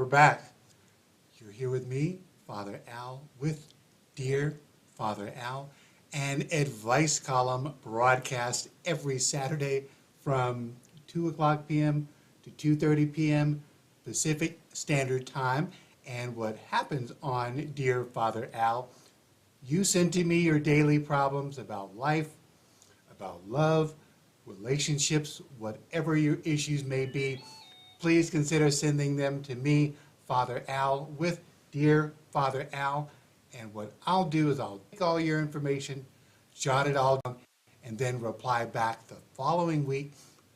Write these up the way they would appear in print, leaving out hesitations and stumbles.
we're back. You're here with me, Father Al, with Dear Father Al, an advice column broadcast every Saturday from 2 o'clock p.m. to 2:30 p.m. Pacific Standard Time. And what happens on Dear Father Al, you send to me your daily problems about life, about love, relationships, whatever your issues may be. Please consider sending them to me, Father Al, with Dear Father Al. And what I'll do is I'll take all your information, jot it all down, and then reply back the following week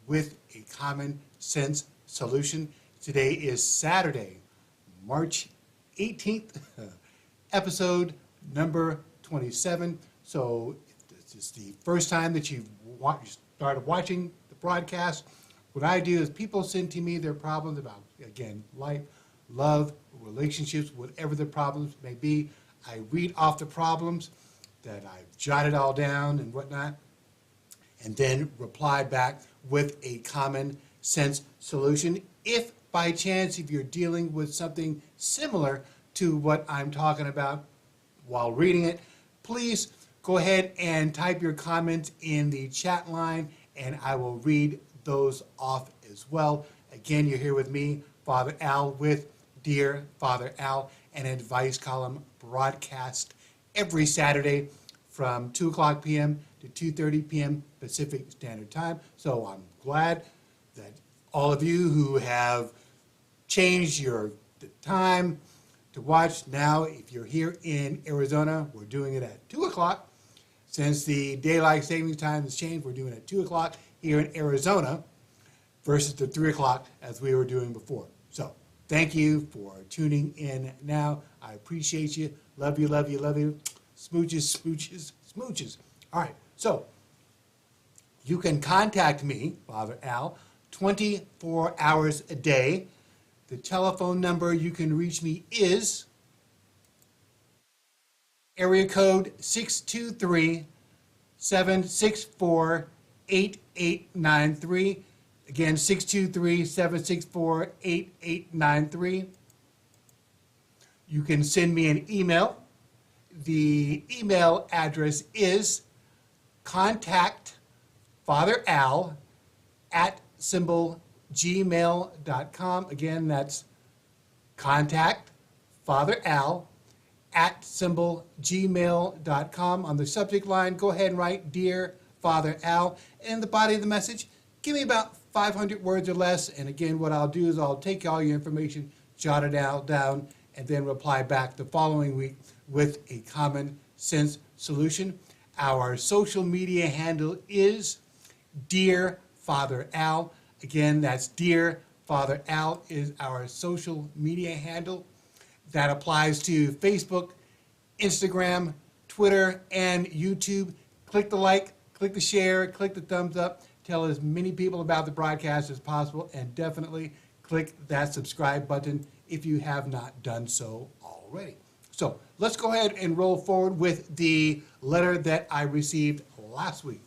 with a common sense solution. Today is Saturday, March 18th, episode number 27. So if this is the first time that you've started watching the broadcast, what I do is people send to me their problems about, again, life, love, relationships, whatever the problems may be. I read off the problems that I've jotted all down and whatnot, and then reply back with a common sense solution. If by chance, if you're dealing with something similar to what I'm talking about while reading it, please go ahead and type your comments in the chat line, and I will read those off as well. Again, you're here with me, Father Al, with Dear Father Al, an advice column broadcast every Saturday from 2 o'clock p.m. to 2:30 p.m. Pacific Standard Time. So I'm glad that all of you who have changed your time to watch now, if you're here in Arizona, we're doing it at 2 o'clock. Since the daylight savings time has changed, we're doing it at 2 o'clock here in Arizona versus the 3 o'clock as we were doing before. So thank you for tuning in now. I appreciate you. Love you, love you, love you. Smooches, smooches, smooches. All right, so you can contact me, Father Al, 24 hours a day. The telephone number you can reach me is area code 623-764-8893. Again, 623-764-8893. You can send me an email. The email address is contactfatheral@gmail.com. Again, that's contactfatheral@gmail.com. On the subject line, go ahead and write Dear Father Al. In the body of the message, give me about 500 words or less. And again, what I'll do is I'll take all your information, jot it down, and then reply back the following week with a common sense solution. Our social media handle is Dear Father Al. Again, that's Dear Father Al is our social media handle. That applies to Facebook, Instagram, Twitter, and YouTube. Click the like, click the share, click the thumbs up. Tell as many people about the broadcast as possible, and definitely click that subscribe button if you have not done so already. So let's go ahead and roll forward with the letter that I received last week.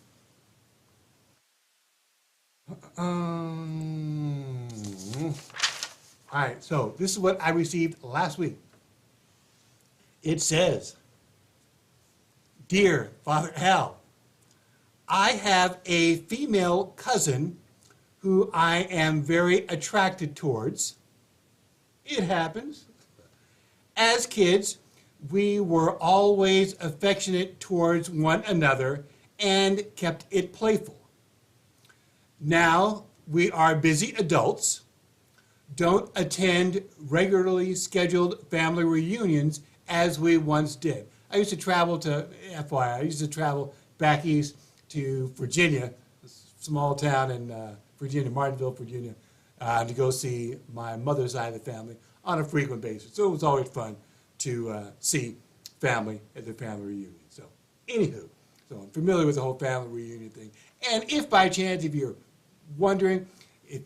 All right, so this is what I received last week. It says, Dear Father Al, I have a female cousin who I am very attracted towards. It happens. As kids, we were always affectionate towards one another and kept it playful. Now we are busy adults, don't attend regularly scheduled family reunions as we once did. I used to travel to, FYI, I used to travel back east to Virginia, a small town in Virginia, Martinsville, Virginia, to go see my mother's side of the family on a frequent basis. So it was always fun to see family at the family reunion. So anywho, so I'm familiar with the whole family reunion thing. And if by chance, if you're wondering, if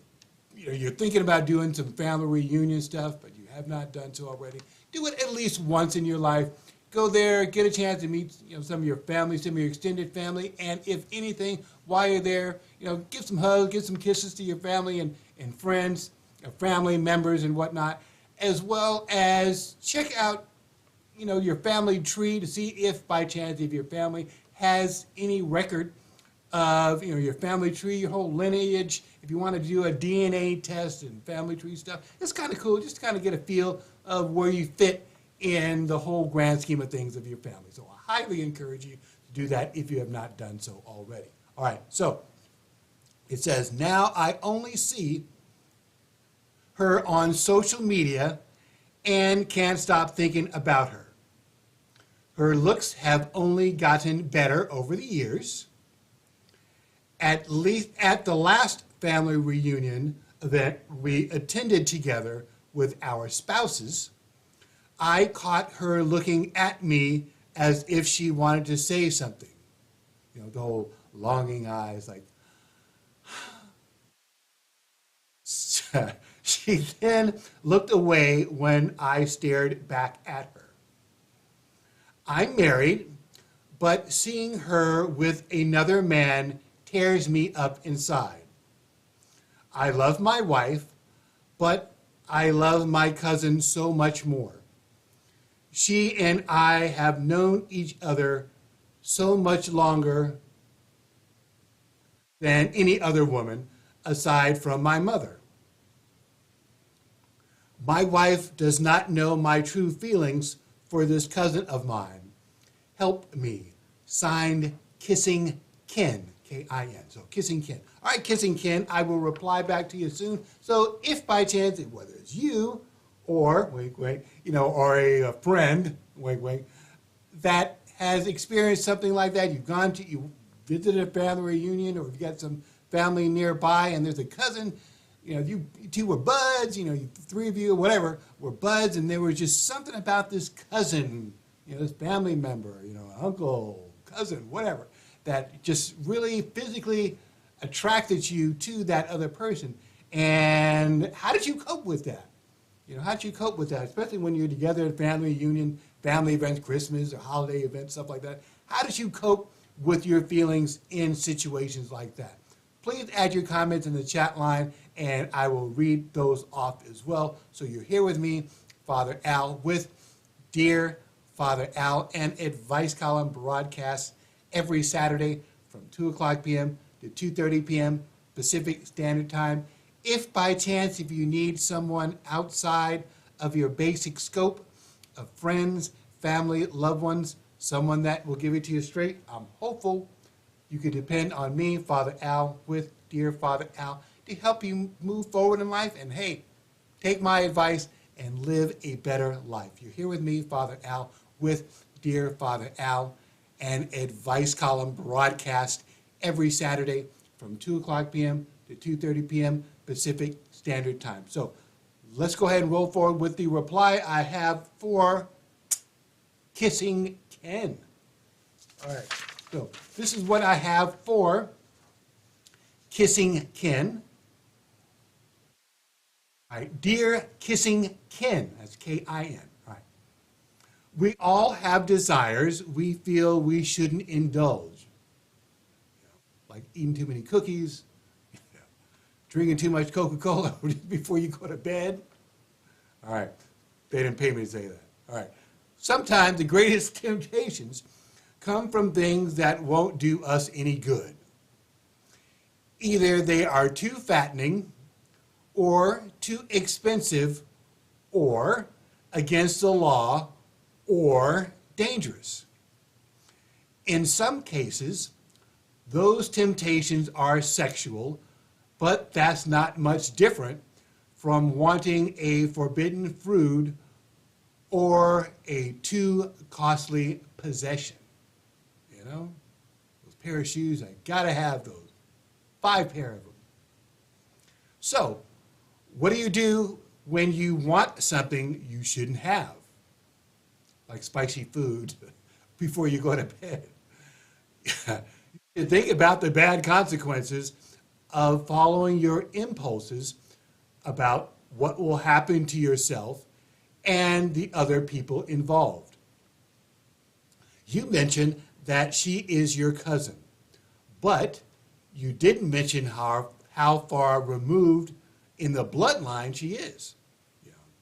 you're thinking about doing some family reunion stuff, but you have not done so already, do it at least once in your life. Go there, get a chance to meet some of your family, some of your extended family, and if anything, while you're there, give some hugs, give some kisses to your family and friends, family members and whatnot, as well as check out, your family tree to see if by chance if your family has any record of, your family tree, your whole lineage. If you want to do a DNA test and family tree stuff, it's kind of cool just to kind of get a feel of where you fit in the whole grand scheme of things of your family. So I highly encourage you to do that if you have not done so already. All right, so it says, now I only see her on social media and can't stop thinking about her. Her looks have only gotten better over the years. At least at the last family reunion event we attended together with our spouses, I caught her looking at me as if she wanted to say something. The whole longing eyes, like. She then looked away when I stared back at her. I'm married, but seeing her with another man tears me up inside. I love my wife, but I love my cousin so much more. She and I have known each other so much longer than any other woman aside from my mother. My wife does not know my true feelings for this cousin of mine. Help me. Signed, Kissing Ken, K-I-N. So Kissing Ken. All right, Kissing Ken, I will reply back to you soon. So if by chance, whether it's you or, or a friend, that has experienced something like that, you visited a family reunion, or you've got some family nearby and there's a cousin, you two were buds, you three of you, whatever, were buds, and there was just something about this cousin, this family member, uncle, cousin, whatever, that just really physically attracted you to that other person. And how did you cope with that? How did you cope with that, especially when you're together at family reunion, family events, Christmas or holiday events, stuff like that? How did you cope with your feelings in situations like that? Please add your comments in the chat line, and I will read those off as well. So you're here with me, Father Al, with Dear Father Al, an advice column broadcast every Saturday from 2 o'clock p.m. to 2:30 p.m. Pacific Standard Time. If by chance, if you need someone outside of your basic scope of friends, family, loved ones, someone that will give it to you straight, I'm hopeful you can depend on me, Father Al, with Dear Father Al, to help you move forward in life. And hey, take my advice and live a better life. You're here with me, Father Al, with Dear Father Al, an advice column broadcast every Saturday from 2 o'clock p.m. to 2:30 p.m. Pacific Standard Time. So let's go ahead and roll forward with the reply I have for Kissing Ken. All right. So this is what I have for Kissing Ken. All right, Dear Kissing Ken, that's K-I-N. All right. We all have desires we feel we shouldn't indulge. Like eating too many cookies, drinking too much Coca-Cola before you go to bed. All right, they didn't pay me to say that. All right. Sometimes the greatest temptations come from things that won't do us any good. Either they are too fattening, or too expensive, or against the law, or dangerous. In some cases, those temptations are sexual, but that's not much different from wanting a forbidden fruit or a too costly possession. Those pair of shoes, I gotta have those. 5 pair of them. So, what do you do when you want something you shouldn't have? Like spicy food before you go to bed. You think about the bad consequences of following your impulses about what will happen to yourself and the other people involved. You mentioned that she is your cousin, but you didn't mention how far removed in the bloodline she is.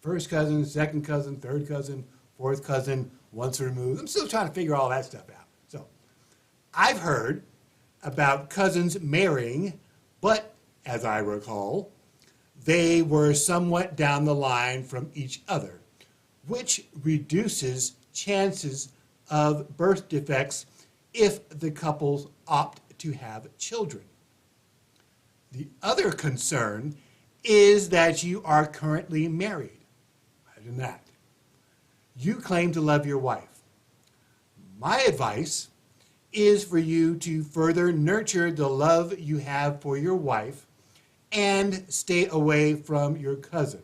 first cousin, second cousin, third cousin, fourth cousin, once removed. I'm still trying to figure all that stuff out. So I've heard about cousins marrying, but as I recall, they were somewhat down the line from each other, which reduces chances of birth defects if the couples opt to have children. The other concern is that you are currently married. Imagine that. You claim to love your wife. My advice is for you to further nurture the love you have for your wife and stay away from your cousin.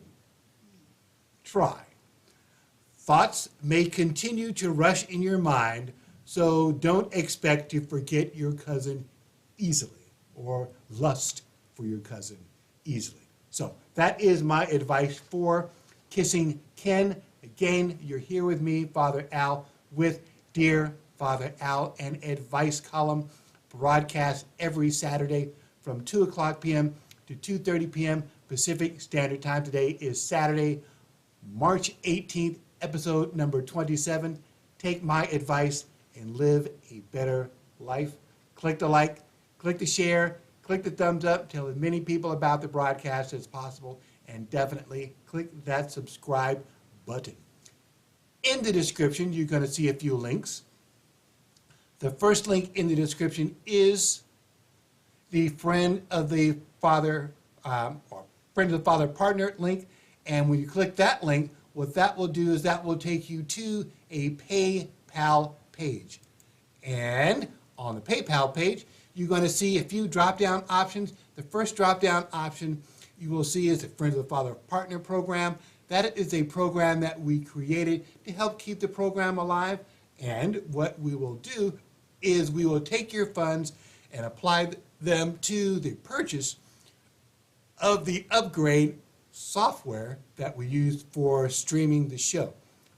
Try. Thoughts may continue to rush in your mind, so don't expect to forget your cousin easily or lust for your cousin easily. So that is my advice for Kissing Ken. Again, you're here with me, Father Al, with Dear Father Al, an advice column broadcast every Saturday from 2 o'clock p.m. to 2:30 p.m. Pacific Standard Time. Today is Saturday, March 18th, episode number 27. Take my advice and live a better life. Click the like, click the share, click the thumbs up, tell as many people about the broadcast as possible, and definitely click that subscribe button. In the description, you're going to see a few links. The first link in the description is the Friend of the Father or Friend of the Father Partner link, and when you click that link, what that will do is that will take you to a PayPal page. And on the PayPal page, you're going to see a few drop-down options. The first drop-down option you will see is the Friend of the Father Partner program. That is a program that we created to help keep the program alive. And what we will do is we will take your funds and apply them to the purchase of the upgrade software that we use for streaming the show.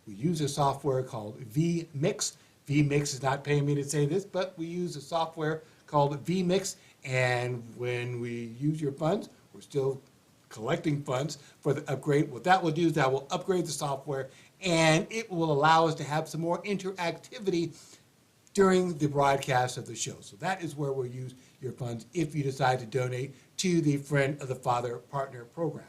We use a software called vMix. vMix is not paying me to say this, but we use a software called vMix, and when we use your funds, we're still collecting funds for the upgrade. What that will do is that will upgrade the software, and it will allow us to have some more interactivity during the broadcast of the show. So that is where we'll use your funds if you decide to donate to the Friend of the Father Partner program.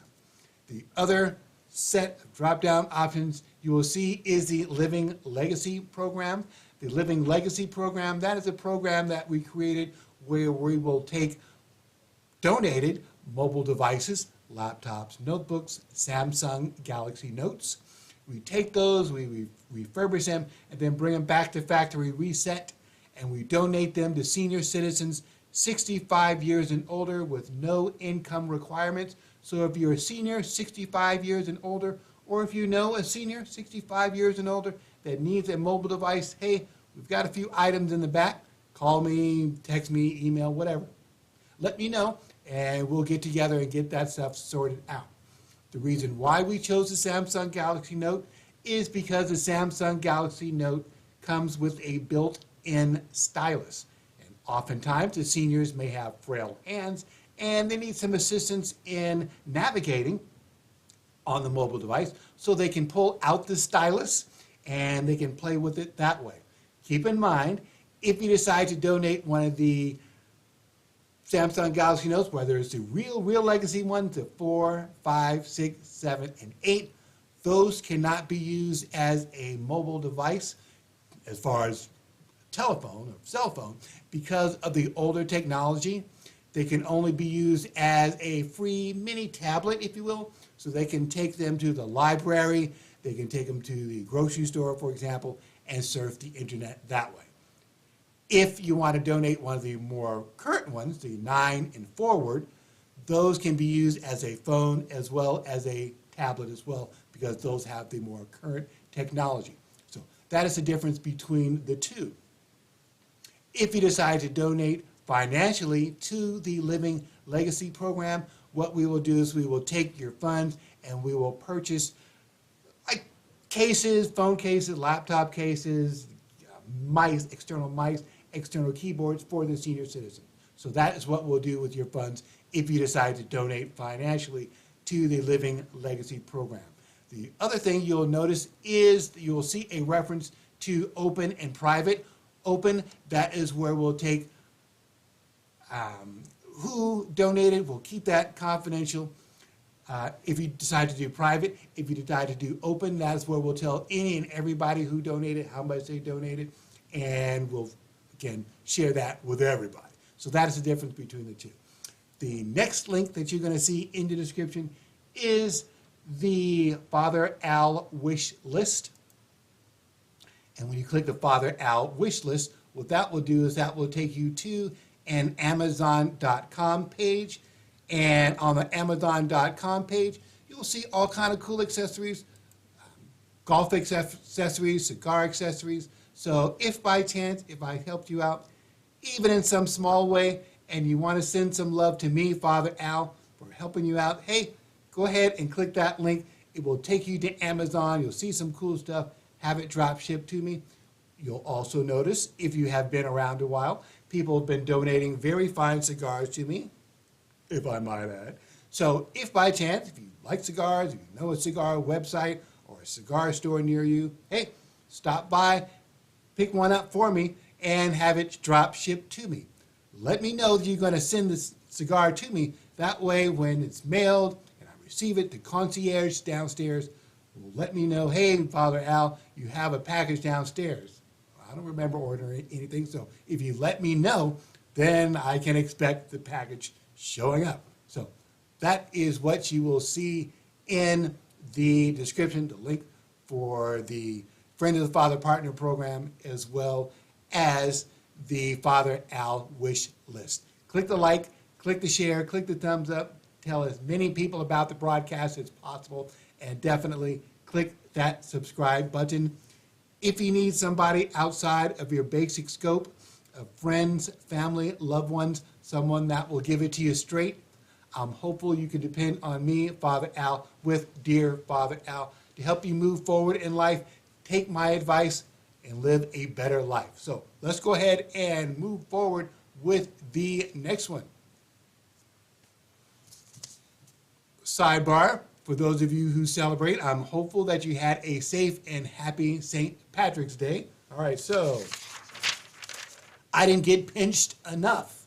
The other set of drop-down options you will see is the Living Legacy program. The Living Legacy program, that is a program that we created where we will take donated mobile devices, laptops, notebooks, Samsung Galaxy Notes. We take those, we refurbish them, and then bring them back to factory reset, and we donate them to senior citizens 65 years and older with no income requirements. So if you're a senior 65 years and older, or if you know a senior 65 years and older that needs a mobile device, hey, we've got a few items in the back. Call me, text me, email, whatever. Let me know, and we'll get together and get that stuff sorted out. The reason why we chose the Samsung Galaxy Note is because the Samsung Galaxy Note comes with a built-in stylus. And oftentimes, the seniors may have frail hands, and they need some assistance in navigating on the mobile device, so they can pull out the stylus and they can play with it that way. Keep in mind, if you decide to donate one of the Samsung Galaxy Notes, whether it's the real legacy one, the 4, 5, 6, 7, and 8, those cannot be used as a mobile device as far as telephone or cell phone because of the older technology. They can only be used as a free mini tablet, if you will, so they can take them to the library, they can take them to the grocery store, for example, and surf the internet that way. If you want to donate one of the more current ones, the 9 and forward, those can be used as a phone as well as a tablet as well, because those have the more current technology. So that is the difference between the two. If you decide to donate financially to the Living Legacy program, what we will do is we will take your funds and we will purchase like cases, phone cases, laptop cases, mice, external keyboards for the senior citizen. So that is what we'll do with your funds if you decide to donate financially to the Living Legacy program. The other thing you'll notice is you'll see a reference to open and private. Open, that is where we'll take who donated. We'll keep that confidential. If you decide to do private, if you decide to do open, that's where we'll tell any and everybody who donated, how much they donated, and we'll, again, share that with everybody. So that is the difference between the two. The next link that you're going to see in the description is the Father Al wish list. And when you click the Father Al wish list, what that will do is that will take you to an Amazon.com page. And on the Amazon.com page, you'll see all kinds of cool accessories, golf accessories, cigar accessories. So if by chance, if I helped you out, even in some small way, and you want to send some love to me, Father Al, for helping you out, hey, go ahead and click that link. It will take you to Amazon. You'll see some cool stuff. Have it drop shipped to me. You'll also notice, if you have been around a while, people have been donating very fine cigars to me, if I might add. So if by chance, if you like cigars, if you know a cigar website or a cigar store near you, hey, stop by, pick one up for me, and have it drop shipped to me. Let me know that you're going to send this cigar to me. That way, when it's mailed and I receive it, the concierge downstairs will let me know, hey, Father Al, you have a package downstairs. I don't remember ordering anything, so if you let me know, then I can expect the package showing up. So that is what you will see in the description, the link for the Friend of the Father Partner Program, as well as the Father Al wish list. Click the like, click the share, click the thumbs up, tell as many people about the broadcast as possible, and definitely click that subscribe button. If you need somebody outside of your basic scope of friends, family, loved ones, someone that will give it to you straight, I'm hopeful you can depend on me, Father Al, with Dear Father Al, to help you move forward in life, take my advice, and live a better life. So let's go ahead and move forward with the next one. Sidebar, for those of you who celebrate, I'm hopeful that you had a safe and happy St. Patrick's Day. All right, so I didn't get pinched enough.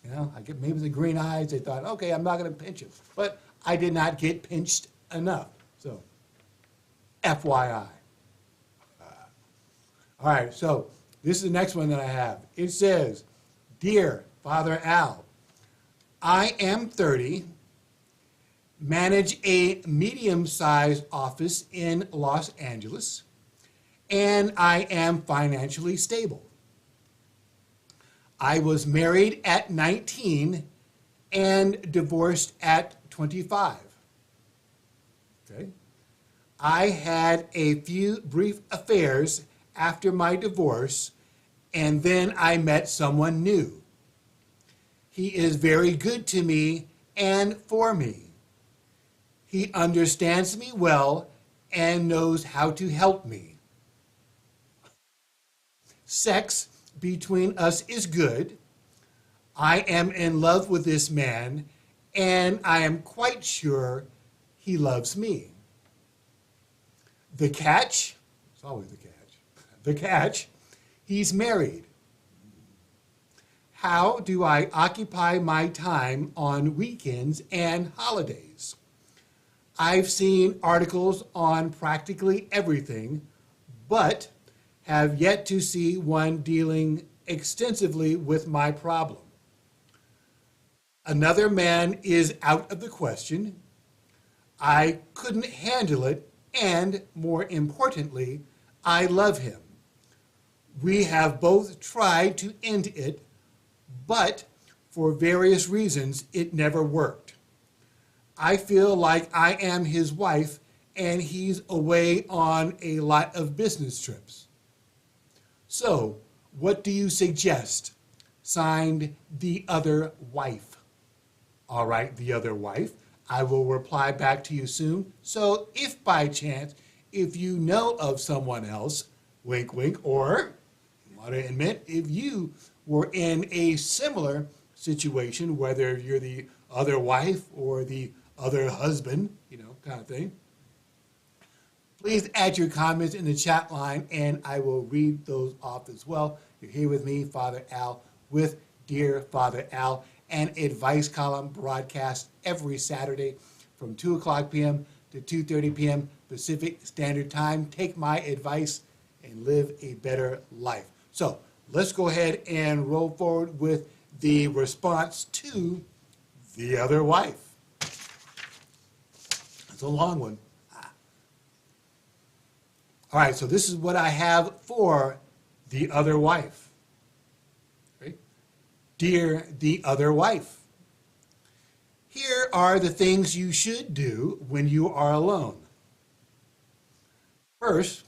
You know, I get maybe the green eyes, they thought, okay, I'm not going to pinch him. But I did not get pinched enough. So, FYI. All right, so this is the next one that I have. It says, Dear Father Al, I am 30, manage a medium-sized office in Los Angeles, and I am financially stable. I was married at 19 and divorced at 25. Okay. I had a few brief affairs after my divorce, and then I met someone new. He is very good to me and for me. He understands me well and knows how to help me. Sex between us is good. I am in love with this man, and I am quite sure he loves me. The catch, it's always the catch. The catch, he's married. How do I occupy my time on weekends and holidays? I've seen articles on practically everything, but have yet to see one dealing extensively with my problem. Another man is out of the question. I couldn't handle it, and more importantly, I love him. We have both tried to end it, but for various reasons, it never worked. I feel like I am his wife, and he's away on a lot of business trips. So, what do you suggest? Signed, the other wife. All right, the other wife. I will reply back to you soon. So, if by chance, if you know of someone else, wink, wink, or want to admit, if you were in a similar situation, whether you're the other wife or the other husband, you know, kind of thing, Please add your comments in the chat line and I will read those off as well. You're here with me, Father Al, with Dear Father Al, an advice column broadcast every Saturday from 2 o'clock p.m. to 2:30 p.m. Pacific Standard Time. Take my advice and live a better life. So let's go ahead and roll forward with the response to the other wife. It's a long one. All right, so this is what I have for the other wife. Right? Dear the other wife, here are the things you should do when you are alone. First,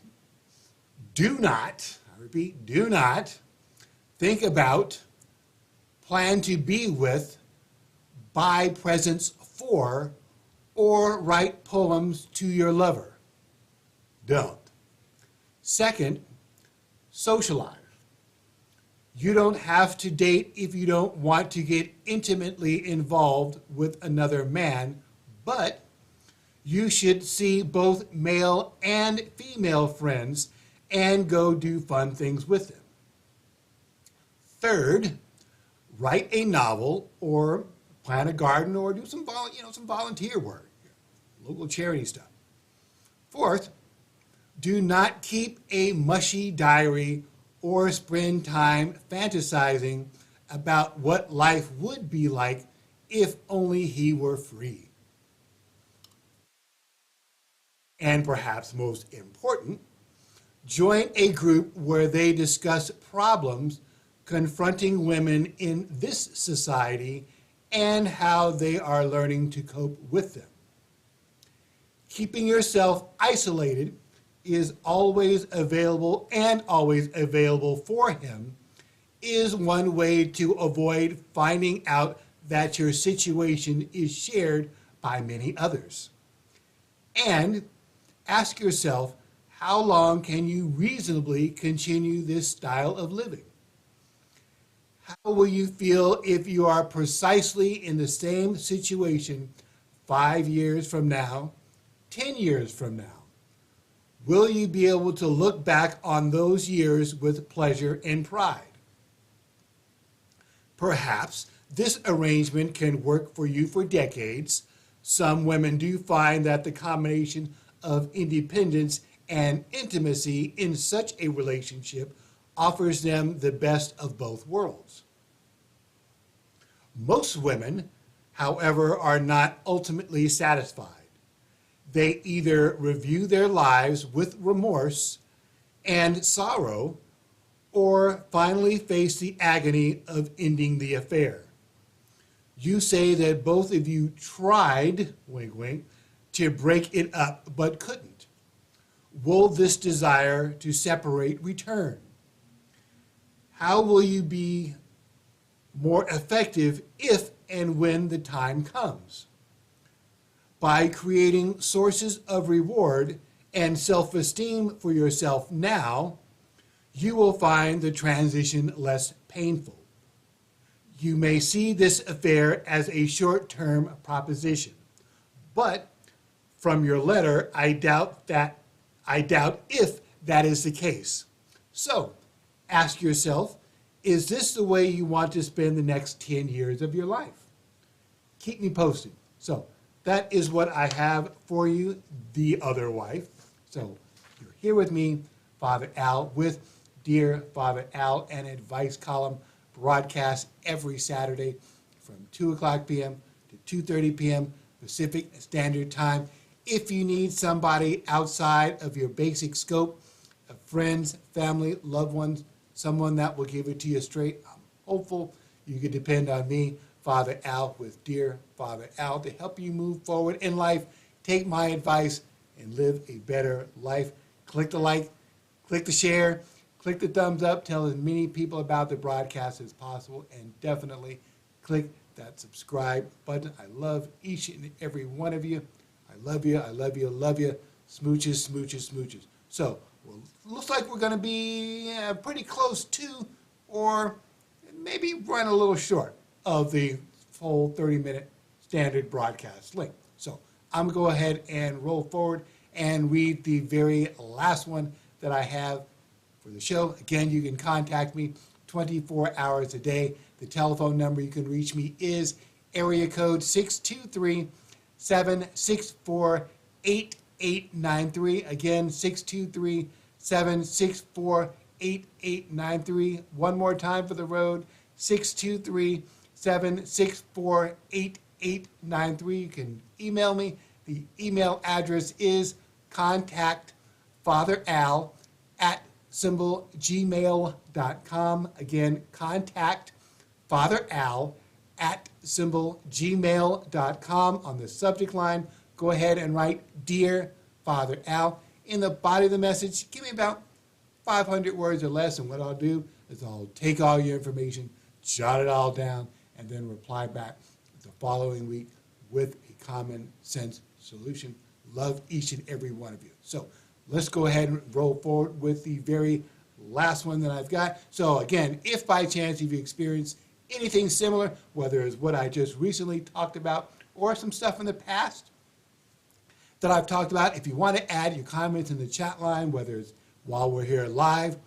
do not, I repeat, do not think about, plan to be with, buy presents for, or write poems to your lover. Don't. Second, socialize. You don't have to date if you don't want to get intimately involved with another man, but you should see both male and female friends and go do fun things with them. Third, write a novel or plant a garden or do some volunteer work, local charity stuff. Fourth, do not keep a mushy diary or spend time fantasizing about what life would be like if only he were free. And perhaps most important, join a group where they discuss problems confronting women in this society and how they are learning to cope with them. Keeping yourself isolated is always available and always available for him is one way to avoid finding out that your situation is shared by many others. And ask yourself, how long can you reasonably continue this style of living? How will you feel if you are precisely in the same situation 5 years from now, 10 years from now? Will you be able to look back on those years with pleasure and pride? Perhaps this arrangement can work for you for decades. Some women do find that the combination of independence and intimacy in such a relationship offers them the best of both worlds. Most women, however, are not ultimately satisfied. They either review their lives with remorse and sorrow, or finally face the agony of ending the affair. You say that both of you tried, wink wink, to break it up but couldn't. Will this desire to separate return? How will you be more effective if and when the time comes? By creating sources of reward and self-esteem for yourself now, you will find the transition less painful. You may see this affair as a short-term proposition, but from your letter, I doubt if that is the case. So, ask yourself, is this the way you want to spend the next 10 years of your life? Keep me posted. So, that is what I have for you, the other wife. So you're here with me, Father Al, with Dear Father Al, an advice column broadcast every Saturday from 2 o'clock p.m. to 2:30 p.m. Pacific Standard Time. If you need somebody outside of your basic scope of friends, family, loved ones, someone that will give it to you straight, I'm hopeful you can depend on me, Father Al, with Dear Father Al, to help you move forward in life. Take my advice and live a better life. Click the like, click the share, click the thumbs up, tell as many people about the broadcast as possible, and definitely click that subscribe button. I love each and every one of you. I love you, I love you, I love you. Smooches, smooches, smooches. So, well, looks like we're going to be pretty close to, or maybe run a little short of the full 30-minute standard broadcast length. So I'm going to go ahead and roll forward and read the very last one that I have for the show. Again, you can contact me 24 hours a day. The telephone number you can reach me is area code 623-764-8893. Again, 623-764-8893. One more time for the road, 623-764-8893. You can email me. The email address is contactfatheral@gmail.com. Again, contactfatheral@gmail.com. On the subject line, go ahead and write Dear Father Al. In the body of the message, give me about 500 words or less, and what I'll do is I'll take all your information, jot it all down, and then reply back the following week with a common sense solution. Love each and every one of you. So let's go ahead and roll forward with the very last one that I've got. So again, if by chance you've experienced anything similar, whether it's what I just recently talked about or some stuff in the past that I've talked about, if you want to add your comments in the chat line, whether it's while we're here live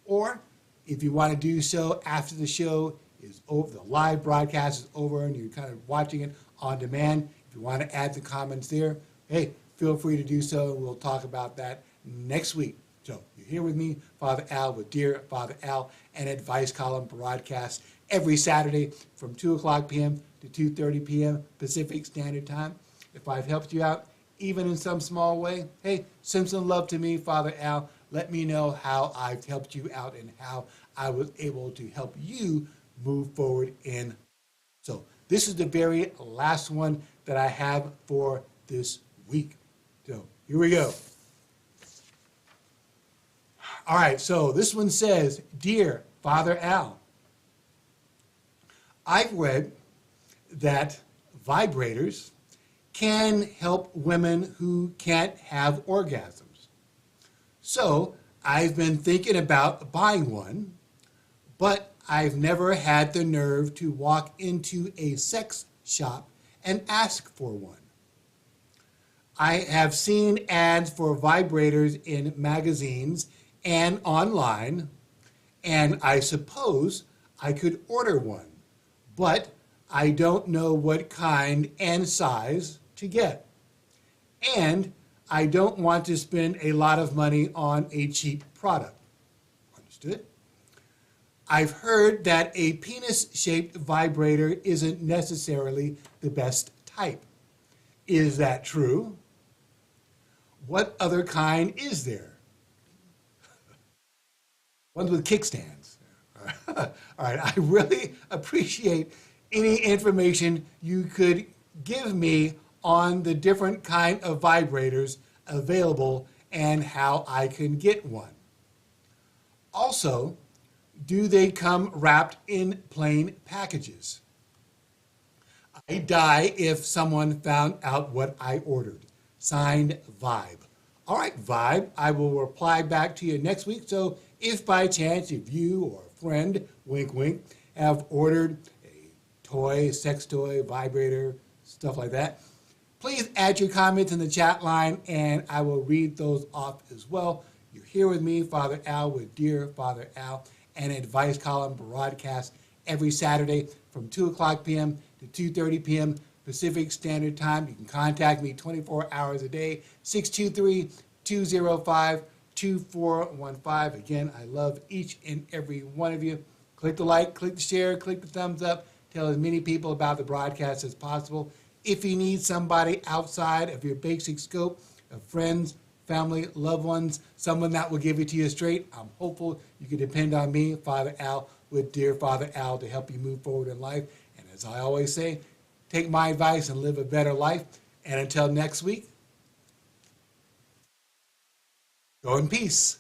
or if you want to do so after the show is over, the live broadcast is over and you're kind of watching it on demand, if you want to add the comments there, hey, feel free to do so, and we'll talk about that next week. So you're here with me, Father Al, with Dear Father Al, an advice column broadcast every Saturday from 2 o'clock p.m. to 2:30 p.m. Pacific Standard Time. If I've helped you out, even in some small way, hey, send some love to me, Father Al. Let me know how I've helped you out and how I was able to help you move forward in. So this is the very last one that I have for this week. So here we go. All right, so this one says, Dear Father Al, I've read that vibrators can help women who can't have orgasms. So I've been thinking about buying one, but I've never had the nerve to walk into a sex shop and ask for one. I have seen ads for vibrators in magazines and online, and I suppose I could order one, but I don't know what kind and size to get. And I don't want to spend a lot of money on a cheap product. Understood? I've heard that a penis-shaped vibrator isn't necessarily the best type. Is that true? What other kind is there? Ones with kickstands. All right, I really appreciate any information you could give me on the different kind of vibrators available and how I can get one. Also, do they come wrapped in plain packages? I'd die if someone found out what I ordered. Signed, Vibe. All right, Vibe, I will reply back to you next week. So if by chance, if you or a friend, wink, wink, have ordered a toy, sex toy, vibrator, stuff like that, please add your comments in the chat line and I will read those off as well. You're here with me, Father Al, with Dear Father Al, an advice column broadcast every Saturday from 2 o'clock p.m. to 2:30 p.m. Pacific Standard Time. You can contact me 24 hours a day, 623-205-2415. Again, I love each and every one of you. Click the like, click the share, click the thumbs up. Tell as many people about the broadcast as possible. If you need somebody outside of your basic scope of friends, family, loved ones, someone that will give it to you straight, I'm hopeful you can depend on me, Father Al, with Dear Father Al, to help you move forward in life. And as I always say, take my advice and live a better life. And until next week, go in peace.